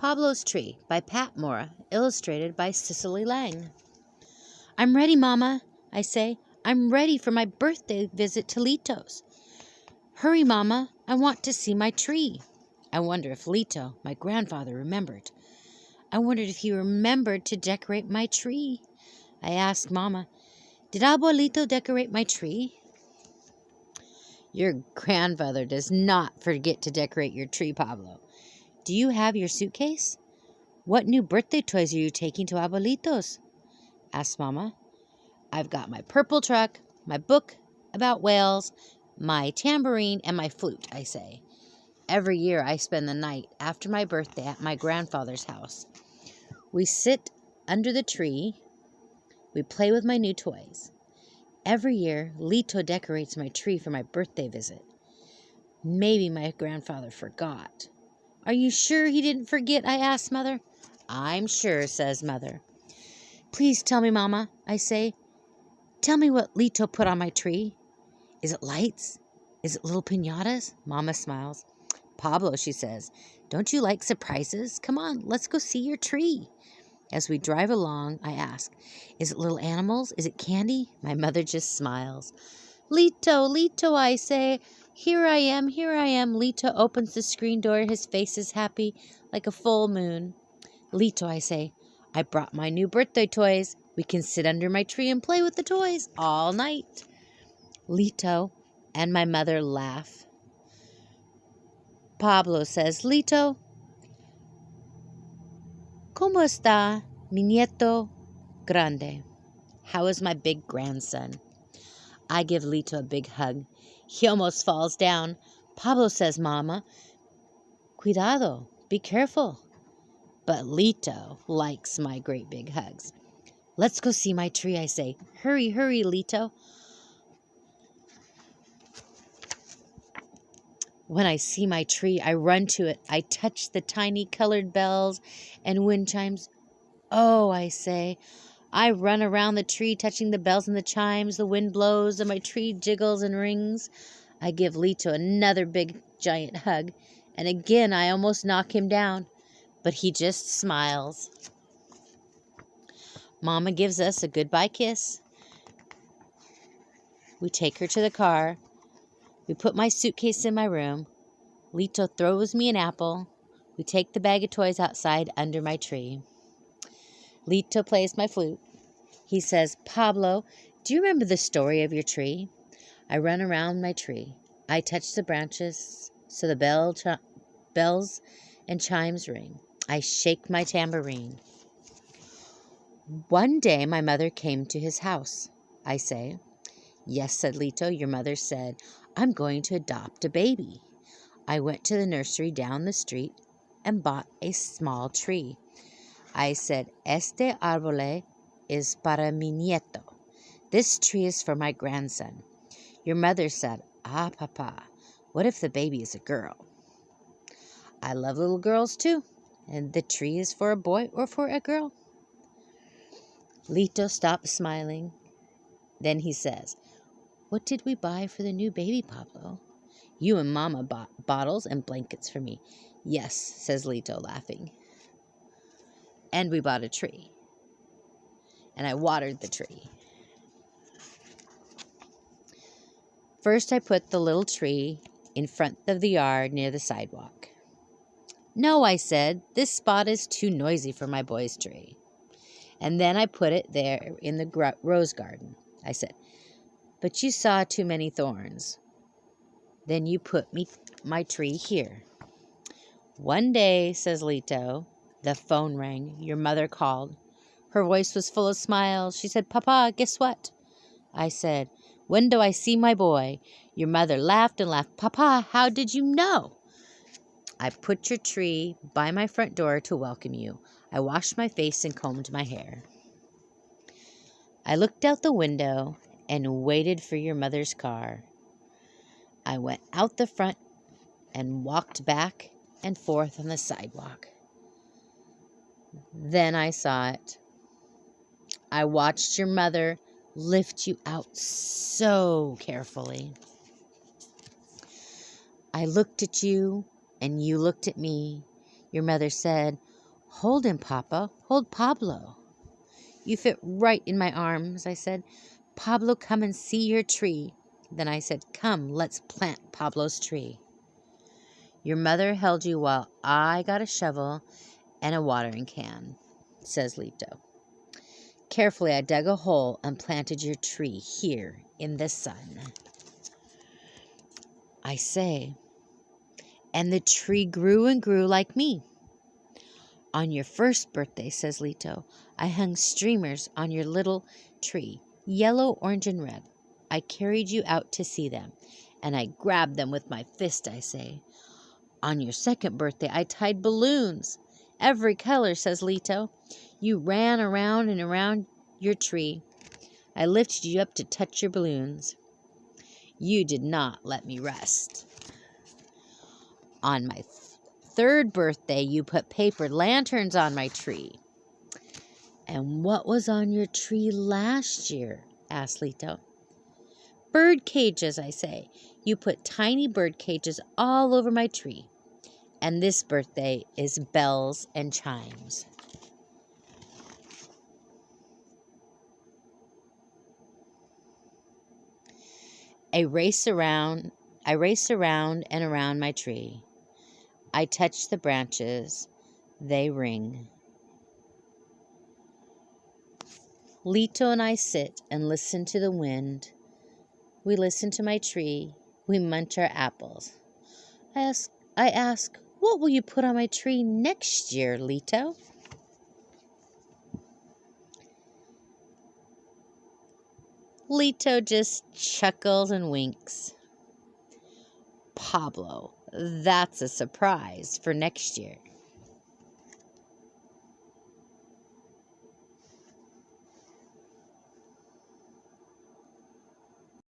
Pablo's Tree by Pat Mora, illustrated by Cecily Lang. I'm ready, Mama, I say. I'm ready for my birthday visit to Lito's. Hurry, Mama, I want to see my tree. I wonder if Lito, my grandfather, remembered. I wondered if he remembered to decorate my tree. I asked Mama, did Abuelito decorate my tree? Your grandfather does not forget to decorate your tree, Pablo. Do you have your suitcase? What new birthday toys are you taking to Abuelito's? Asked Mama. I've got my purple truck, my book about whales, my tambourine, and my flute, I say. Every year I spend the night after my birthday at my grandfather's house. We sit under the tree. We play with my new toys. Every year, Lito decorates my tree for my birthday visit. Maybe my grandfather forgot. Are you sure he didn't forget? I asked Mother. I'm sure, says Mother. Please tell me, Mama, I say. Tell me what Lito put on my tree. Is it lights? Is it little piñatas? Mama smiles. Pablo, she says, don't you like surprises? Come on, let's go see your tree. As we drive along, I ask, is it little animals? Is it candy? My mother just smiles. Lito, Lito, I say. Here I am, here I am. Lito opens the screen door. His face is happy, like a full moon. Lito, I say, I brought my new birthday toys. We can sit under my tree and play with the toys all night. Lito and my mother laugh. Pablo says, Lito, ¿Cómo está mi nieto grande? How is my big grandson? I give Lito a big hug. He almost falls down. Pablo says, Mama, cuidado, be careful. But Lito likes my great big hugs. Let's go see my tree, I say. Hurry, hurry, Lito. When I see my tree, I run to it. I touch the tiny colored bells and wind chimes. Oh, I say. I run around the tree, touching the bells and the chimes. The wind blows and my tree jiggles and rings. I give Lito another big, giant hug. And again, I almost knock him down. But he just smiles. Mama gives us a goodbye kiss. We take her to the car. We put my suitcase in my room. Lito throws me an apple. We take the bag of toys outside under my tree. Lito plays my flute. He says, Pablo, do you remember the story of your tree? I run around my tree. I touch the branches so the bells and chimes ring. I shake my tambourine. One day my mother came to his house. I say, yes, said Lito, your mother said, I'm going to adopt a baby. I went to the nursery down the street and bought a small tree. I said, este árbol es para mi nieto. This tree is for my grandson. Your mother said, Papa, what if the baby is a girl? I love little girls too. And the tree is for a boy or for a girl? Lito stops smiling. Then he says, what did we buy for the new baby, Pablo? You and Mama bought bottles and blankets for me. Yes, says Lito, laughing. And we bought a tree. And I watered the tree. First, I put the little tree in front of the yard near the sidewalk. No, I said, this spot is too noisy for my boy's tree. And then I put it there in the rose garden. I said, but you saw too many thorns. Then you put my tree here. One day, says Lito, the phone rang. Your mother called. Her voice was full of smiles. She said, Papa, guess what? I said, when do I see my boy? Your mother laughed and laughed. Papa, how did you know? I put your tree by my front door to welcome you. I washed my face and combed my hair. I looked out the window and waited for your mother's car. I went out the front and walked back and forth on the sidewalk. Then I saw it. I watched your mother lift you out so carefully. I looked at you and you looked at me. Your mother said, Hold him, Papa. Hold Pablo. You fit right in my arms, I said. Pablo, come and see your tree. Then I said, come, let's plant Pablo's tree. Your mother held you while I got a shovel and a watering can, says Lito. Carefully, I dug a hole and planted your tree here in the sun. I say, and the tree grew and grew like me. On your first birthday, says Lito, I hung streamers on your little tree, yellow, orange, and red. I carried you out to see them, and I grabbed them with my fist, I say. On your second birthday, I tied balloons, every color, says Lito. You ran around and around your tree. I lifted you up to touch your balloons. You did not let me rest. On my third birthday, you put paper lanterns on my tree. And what was on your tree last year? Asked Lito. Bird cages, I say. You put tiny bird cages all over my tree. And this birthday is bells and chimes. I race around and around my tree. I touch the branches, they ring. Lito and I sit and listen to the wind. We listen to my tree. We munch our apples. I ask, what will you put on my tree next year, Lito? Lito just chuckles and winks. Pablo, that's a surprise for next year.